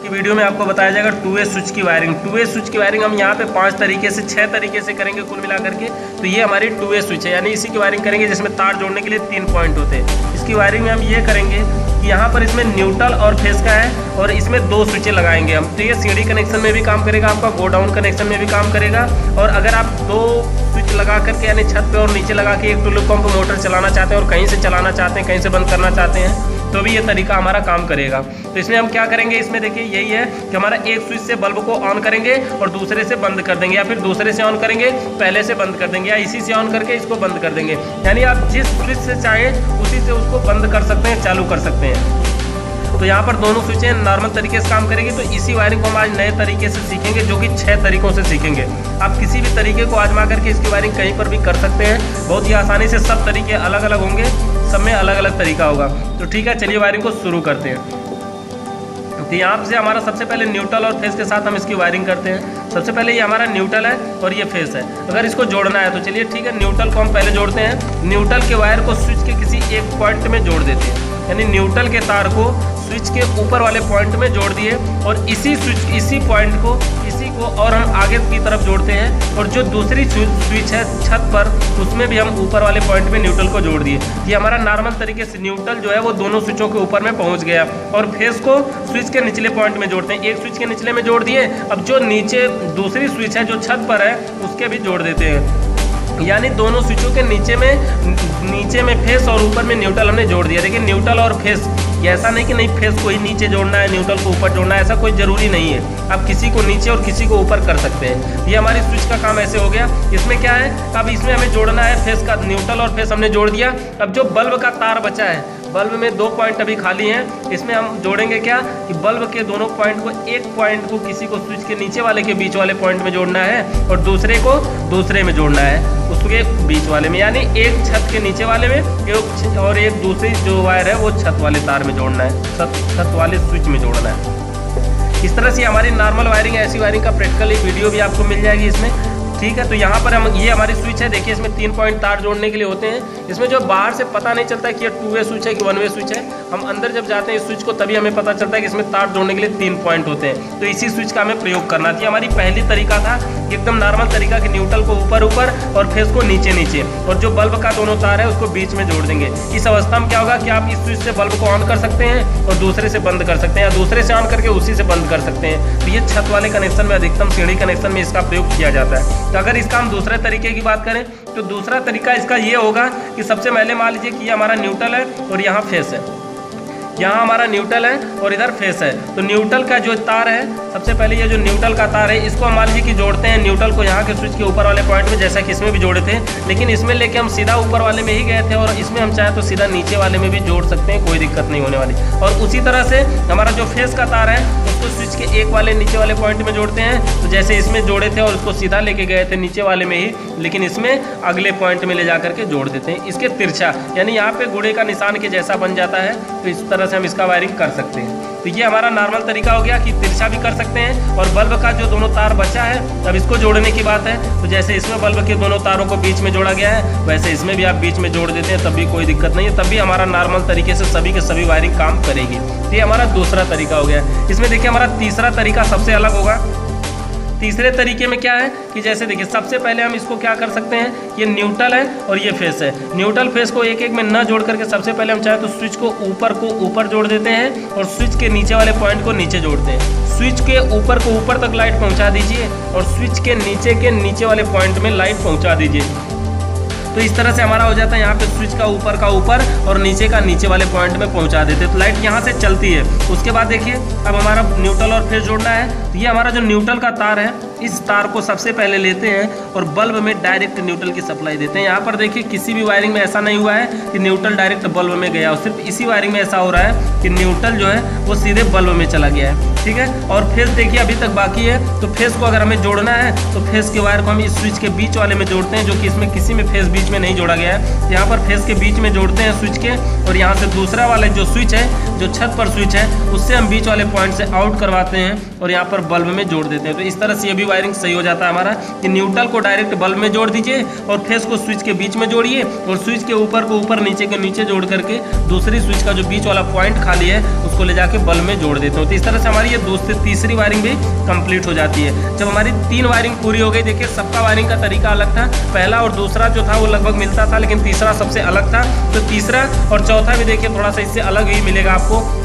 की वीडियो में आपको बताया जाएगा 2 वे स्विच की वायरिंग। 2 वे स्विच की वायरिंग हम यहाँ पे 5 तरीके से 6 तरीके से करेंगे कुल मिला करके। तो ये हमारी 2 वे स्विच है, यानी इसी की वायरिंग करेंगे जिसमें तार जोड़ने के लिए 3 पॉइंट होते हैं। इसकी वायरिंग में हम ये करेंगे कि यहाँ पर इसमें न्यूट्रल और फेस का है और इसमें 2 स्विचें लगाएंगे हम। तो ये सीढ़ी कनेक्शन में भी काम करेगा, आपका गोडाउन कनेक्शन में भी काम करेगा। और अगर आप 2 स्विच लगा करके यानी छत पे और नीचे लगा के एक टुल्लू पंप मोटर चलाना चाहते हैं और कहीं से चलाना चाहते हैं, कहीं से बंद करना चाहते हैं, तो भी ये तरीका हमारा काम करेगा। तो इसमें हम क्या करेंगे, इसमें देखिए यही है कि हमारा एक स्विच से बल्ब को ऑन करेंगे और दूसरे से बंद कर देंगे, या फिर दूसरे से ऑन करेंगे पहले से बंद कर देंगे, या इसी से ऑन करके इसको बंद कर देंगे। यानी आप जिस स्विच से चाहें उसी से उसको बंद कर सकते हैं, चालू कर सकते हैं। तो यहाँ पर दोनों स्विचें नॉर्मल तरीके से काम करेंगी। तो इसी वायरिंग को हम आज नए तरीके से सीखेंगे, जो कि 6 तरीकों से सीखेंगे। आप किसी भी तरीके को आजमा करके इसकी वायरिंग कहीं पर भी कर सकते हैं, बहुत ही आसानी से। सब तरीके अलग अलग होंगे, सब में अलग अलग तरीका होगा। तो ठीक है, चलिए वायरिंग को शुरू करते हैं। तो यहाँ से हमारा सबसे पहले न्यूट्रल और फेस के साथ हम इसकी वायरिंग करते हैं। सबसे पहले ये हमारा न्यूट्रल है और ये फेस है। अगर इसको जोड़ना है तो चलिए ठीक है, न्यूट्रल को हम पहले जोड़ते हैं। न्यूट्रल के वायर को स्विच के किसी एक पॉइंट में जोड़ देते हैं, यानी न्यूट्रल के तार को स्विच के ऊपर वाले पॉइंट में जोड़ दिए और इसी पॉइंट को और हम आगे की तरफ जोड़ते हैं। और जो दूसरी स्विच है छत पर, उसमें भी हम ऊपर वाले पॉइंट में न्यूट्रल को जोड़ दिए। ये हमारा नॉर्मल तरीके से न्यूट्रल जो है वो दोनों स्विचों के ऊपर में पहुंच गया। और फेस को स्विच के निचले पॉइंट में जोड़ते हैं, एक स्विच के निचले में जोड़ दिए। अब जो नीचे दूसरी स्विच है जो छत पर है उसके भी जोड़ देते हैं, यानी दोनों स्विचों के नीचे में फेस और ऊपर में न्यूट्रल हमने जोड़ दिया। देखिए न्यूट्रल और फेस, ये ऐसा नहीं कि नहीं फेस को ही नीचे जोड़ना है, न्यूट्रल को ऊपर जोड़ना है, ऐसा कोई ज़रूरी नहीं है। आप किसी को नीचे और किसी को ऊपर कर सकते हैं। ये हमारी स्विच का काम ऐसे हो गया। इसमें क्या है, अब इसमें हमें जोड़ना है फेस का, न्यूट्रल और फेस हमने जोड़ दिया। अब जो बल्ब का तार बचा है, बल्ब में 2 पॉइंट अभी खाली हैं, इसमें हम जोड़ेंगे क्या कि बल्ब के दोनों पॉइंट को, एक पॉइंट को किसी को स्विच के नीचे वाले के बीच वाले पॉइंट में जोड़ना है और दूसरे को दूसरे में जोड़ना है उसके बीच वाले में, यानी एक छत के नीचे वाले में और एक दूसरी जो वायर है वो छत वाले तार में जोड़ना है, छत वाले स्विच में जोड़ना है। इस तरह से हमारी नॉर्मल वायरिंग, ऐसी वायरिंग का प्रैक्टिकल एक वीडियो भी आपको मिल जाएगी इसमें। ठीक है, तो यहाँ पर हम, ये हमारी स्विच है, देखिए इसमें 3 पॉइंट तार जोड़ने के लिए होते हैं। इसमें जो बाहर से पता नहीं चलता है कि ये 2 वे स्विच है कि 1 वे स्विच है। हम अंदर जब जाते हैं इस स्विच को, तभी हमें पता चलता है कि इसमें तार जोड़ने के लिए 3 पॉइंट होते हैं। तो इसी स्विच का हमें प्रयोग करना चाहिए। हमारी पहली तरीका था एकदम नॉर्मल तरीका कि न्यूट्रल को ऊपर ऊपर और फेस को नीचे नीचे, और जो बल्ब का दोनों तार है उसको बीच में जोड़ देंगे। इस अवस्था में क्या होगा कि आप इस स्विच से बल्ब को ऑन कर सकते हैं और दूसरे से बंद कर सकते हैं, या दूसरे से ऑन करके उसी से बंद कर सकते हैं। तो ये छत वाले कनेक्शन में, अधिकतम सीढ़ी कनेक्शन में इसका प्रयोग किया जाता है। तो अगर इसका हम दूसरे तरीके की बात करें तो दूसरा तरीका इसका ये होगा कि सबसे पहले मान लीजिए कि ये हमारा न्यूट्रल है और यहाँ फेस है, यहाँ हमारा न्यूट्रल है और इधर फेस है। तो न्यूट्रल का जो तार है, सबसे पहले ये जो न्यूट्रल का तार है, इसको हम मान लीजिए कि जोड़ते हैं न्यूट्रल को यहाँ के स्विच के ऊपर वाले पॉइंट में, जैसा कि इसमें भी जोड़े थे। लेकिन इसमें लेके हम सीधा ऊपर वाले में ही गए थे और इसमें हम चाहें तो सीधा नीचे वाले में भी जोड़ सकते हैं, कोई दिक्कत नहीं होने वाली। और उसी तरह से हमारा जो फेस का तार है उसको स्विच के एक वाले नीचे वाले पॉइंट में जोड़ते हैं। तो जैसे इसमें जोड़े थे और उसको सीधा लेके गए थे नीचे वाले में ही, लेकिन इसमें अगले पॉइंट में ले जा करके जोड़ देते हैं। इसके तिरछा, यानी यहाँ पे गुड़े का निशान के जैसा बन जाता है। तो इस तरह से हम इसका वायरिंग कर सकते हैं। तो ये हमारा नॉर्मल तरीका हो गया कि तिरछा भी कर सकते हैं। और बल्ब का जो दोनों तार बचा है, अब इसको जोड़ने की बात है। तो जैसे इसमें बल्ब के दोनों तारों को बीच में जोड़ा गया है, वैसे इसमें भी आप बीच में जोड़ देते हैं, तब भी कोई दिक्कत नहीं है, तब भी हमारा नॉर्मल तरीके से सभी के सभी वायरिंग काम करेगी। तो ये हमारा दूसरा तरीका हो गया। इसमें देखिए हमारा तीसरा तरीका सबसे अलग होगा। तीसरे तरीके में क्या है कि जैसे देखिए सबसे पहले हम इसको क्या कर सकते हैं, ये न्यूट्रल है और ये फेस है। न्यूट्रल फेस को एक एक में न जोड़ करके सबसे पहले हम चाहे तो स्विच को ऊपर जोड़ देते हैं और स्विच के नीचे वाले पॉइंट को नीचे जोड़ते हैं। स्विच के ऊपर को ऊपर तक लाइट पहुंचा दीजिए और स्विच के नीचे वाले पॉइंट में लाइट पहुंचा दीजिए। तो इस तरह से हमारा हो जाता है, यहाँ पे स्विच का ऊपर और नीचे का नीचे वाले पॉइंट में पहुंचा देते हैं, तो लाइट यहाँ से चलती है। उसके बाद देखिए अब हमारा न्यूट्रल और फेस जोड़ना है। तो ये हमारा जो न्यूट्रल का तार है, इस तार को सबसे पहले लेते हैं और बल्ब में डायरेक्ट न्यूट्रल की सप्लाई देते हैं। यहाँ पर देखिए किसी भी वायरिंग में ऐसा नहीं हुआ है कि न्यूट्रल डायरेक्ट बल्ब में गया हो, सिर्फ इसी वायरिंग में ऐसा हो रहा है कि न्यूट्रल जो है वो सीधे बल्ब में चला गया है। ठीक है, और फेस देखिए अभी तक बाकी है। तो फेस को अगर हमें जोड़ना है तो फेस के वायर को हम इस स्विच के बीच वाले में जोड़ते हैं, जो कि इसमें किसी में फेस बीच में नहीं जोड़ा गया है। यहाँ पर फेस के बीच में जोड़ते हैं स्विच के, और यहाँ से दूसरा वाला जो स्विच है, जो छत पर स्विच है, उससे हम बीच वाले पॉइंट से आउट करवाते हैं और यहाँ पर बल्ब में जोड़ देते हैं। तो इस तरह से ये भी वायरिंग सही हो जाता है हमारा कि न्यूट्रल को डायरेक्ट बल्ब में जोड़ दीजिए और फेस को स्विच के बीच में जोड़िए और स्विच के ऊपर को ऊपर, नीचे के नीचे जोड़ करके दूसरी स्विच का जो बीच वाला पॉइंट खाली है उसको ले जाके बल्ब में जोड़ देते हो। तो इस तरह से हमारी ये देखिए दूसरी तीसरी वायरिंग भी कंप्लीट हो जाती है। जब हमारी 3 वायरिंग पूरी हो गई, देखिए सबका वायरिंग का तरीका अलग था, पहला और दूसरा जो था वो लगभग मिलता था, लेकिन तीसरा सबसे अलग था। तो तीसरा और चौथा भी देखिए थोड़ा सा इससे अलग ही मिलेगा आपको।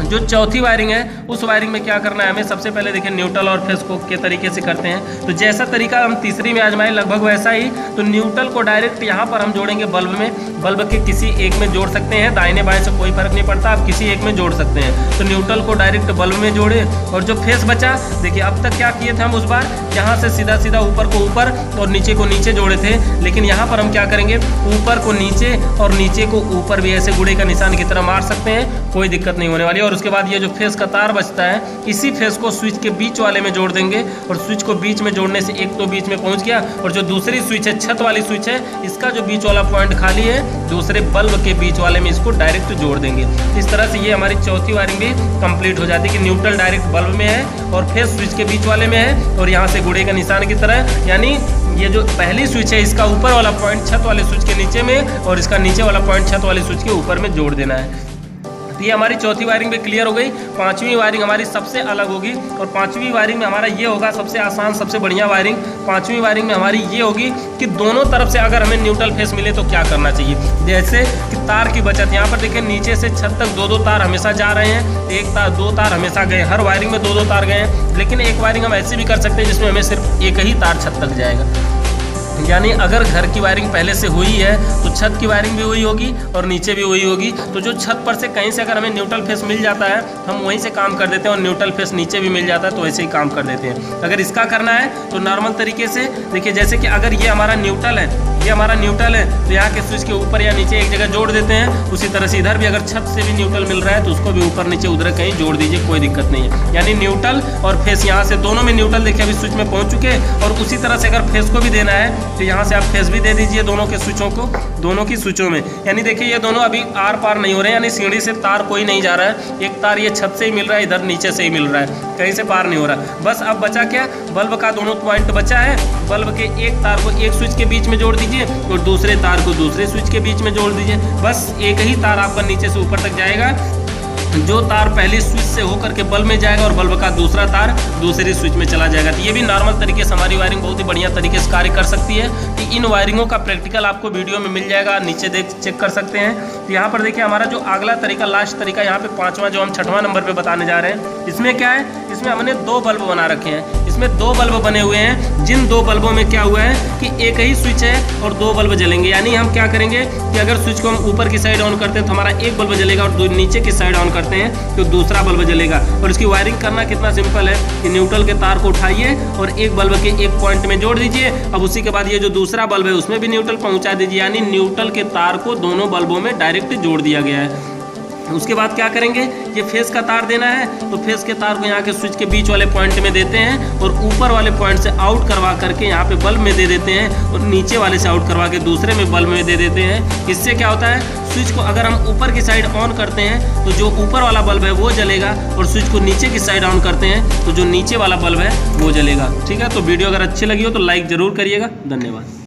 जो चौथी वायरिंग है उस वायरिंग में क्या करना है हमें, सबसे पहले देखिए न्यूट्रल और फेस को के तरीके से करते हैं। तो जैसा तरीका हम तीसरी में आजमाए लगभग वैसा ही। तो न्यूट्रल को डायरेक्ट यहाँ पर हम जोड़ेंगे बल्ब में, बल्ब के किसी एक में जोड़ सकते हैं, दाहिने बाएं से कोई फर्क नहीं पड़ता, आप किसी एक में जोड़ सकते हैं। तो न्यूट्रल को डायरेक्ट बल्ब में जोड़े और जो फेस बचा, देखिए अब तक क्या किए थे हम उस बार, यहाँ से सीधा सीधा ऊपर को ऊपर और नीचे को नीचे जोड़े थे, लेकिन यहाँ पर हम क्या करेंगे, ऊपर को नीचे और नीचे को ऊपर भी ऐसे गुड़े का निशान की तरह मार सकते हैं, कोई दिक्कत नहीं होने वाली। और उसके बाद ये जो फेस का तार बचता है, इसी फेस को स्विच के बीच वाले में जोड़ देंगे और स्विच को बीच में जोड़ने से एक तो बीच में पहुंच गया, और जो दूसरी स्विच है, छत वाली स्विच है, इसका जो बीच वाला पॉइंट खाली है, दूसरे बल्ब के बीच वाले में इसको डायरेक्ट जोड़ देंगे। इस तरह से ये हमारी चौथी वायरिंग भी कंप्लीट हो जाती है कि न्यूट्रल डायरेक्ट बल्ब में है और फेस स्विच के बीच वाले में है और यहाँ से गुड़े का निशान की तरह, यानी ये जो पहली स्विच है इसका ऊपर वाला पॉइंट छत वाले स्विच के नीचे में और इसका नीचे वाला पॉइंट छत वाले स्विच के ऊपर में जोड़ देना है। तो ये हमारी चौथी वायरिंग भी क्लियर हो गई। पांचवी वायरिंग हमारी सबसे अलग होगी और पांचवी वायरिंग में हमारा ये होगा सबसे आसान, सबसे बढ़िया वायरिंग। पांचवी वायरिंग में हमारी ये होगी कि दोनों तरफ से अगर हमें न्यूट्रल फेस मिले तो क्या करना चाहिए। जैसे कि तार की बचत, यहाँ पर देखिए नीचे से छत तक 2-2 तार हमेशा जा रहे हैं, एक तार 2 तार हमेशा गए, हर वायरिंग में 2-2 तार गए हैं। लेकिन एक वायरिंग हम ऐसी भी कर सकते हैं जिसमें हमें सिर्फ एक ही तार छत तक जाएगा, यानी अगर घर की वायरिंग पहले से हुई है तो छत की वायरिंग भी वही होगी और नीचे भी वही होगी। तो जो छत पर से कहीं से अगर हमें न्यूट्रल फेस मिल जाता है हम वहीं से काम कर देते हैं और न्यूट्रल फेस नीचे भी मिल जाता है तो वैसे ही काम कर देते हैं। अगर इसका करना है तो नॉर्मल तरीके से देखिए, जैसे कि अगर ये हमारा न्यूट्रल है, ये हमारा न्यूट्रल है, तो यहाँ के स्विच के ऊपर या नीचे एक जगह जोड़ देते हैं। उसी तरह से इधर भी अगर छत से भी न्यूट्रल मिल रहा है तो उसको भी ऊपर नीचे उधर कहीं जोड़ दीजिए, कोई दिक्कत नहीं है। यानी न्यूट्रल और फेस यहाँ से दोनों में न्यूट्रल देखिए अभी स्विच में पहुँच चुके हैं। और उसी तरह से अगर फेस को भी देना है तो यहाँ से आप फेस भी दे दीजिए दोनों के स्विचों को, दोनों की स्विचों में। यानी देखिए ये दोनों अभी आर पार नहीं हो रहे हैं, यानी सीढ़ी से तार कोई नहीं जा रहा है, एक तार ये छत से ही मिल रहा है, इधर नीचे से ही मिल रहा है, कहीं से पार नहीं हो रहा। बस अब बचा क्या, बल्ब का दोनों पॉइंट बचा है, बल्ब के एक तार को एक स्विच के बीच में जोड़ दीजिए और दूसरे तार को दूसरे स्विच के बीच में जोड़ दीजिए। बस एक ही तार आपका नीचे से ऊपर तक जाएगा, जो तार पहली स्विच से होकर के बल्ब में जाएगा और बल्ब का दूसरा तार दूसरी स्विच में चला जाएगा। तो ये भी नॉर्मल तरीके से हमारी वायरिंग बहुत ही बढ़िया तरीके से कार्य कर सकती है। तो इन वायरिंगों का प्रैक्टिकल आपको वीडियो में मिल जाएगा, नीचे देख चेक कर सकते हैं। तो यहाँ पर देखिए हमारा जो अगला तरीका, लास्ट तरीका, यहाँ पे 5वां जो हम 6वां नंबर पे बताने जा रहे हैं, इसमें क्या है, इसमें हमने 2 बल्ब बना रखे हैं। इसमें 2 बल्ब बने हुए हैं, जिन 2 बल्बों में क्या हुआ है कि एक ही स्विच है और 2 बल्ब जलेंगे। यानी हम क्या करेंगे कि अगर स्विच को हम ऊपर की साइड ऑन करते हैं तो हमारा एक बल्ब जलेगा और नीचे की साइड ऑन करते हैं तो दूसरा बल्ब जलेगा। और इसकी वायरिंग करना कितना सिंपल है कि न्यूट्रल के तार को उठाइए और एक बल्ब के एक पॉइंट में जोड़ दीजिए। अब उसी के बाद ये जो दूसरा बल्ब है उसमें भी न्यूट्रल पहुंचा दीजिए, यानी न्यूट्रल के तार को दोनों बल्बों में डायरेक्ट जोड़ दिया गया है। उसके बाद क्या करेंगे, ये फेस का तार देना है तो फेस के तार को यहाँ के स्विच के बीच वाले पॉइंट में देते हैं और ऊपर वाले पॉइंट से आउट करवा करके यहाँ पे बल्ब में दे देते हैं और नीचे वाले से आउट करवा के दूसरे में बल्ब में दे देते हैं। इससे क्या होता है, स्विच को अगर हम ऊपर की साइड ऑन करते हैं तो जो ऊपर वाला बल्ब है वो जलेगा और स्विच को नीचे की साइड ऑन करते हैं तो जो नीचे वाला बल्ब है वो जलेगा। ठीक है, तो वीडियो अगर अच्छी लगी हो तो लाइक ज़रूर करिएगा। धन्यवाद।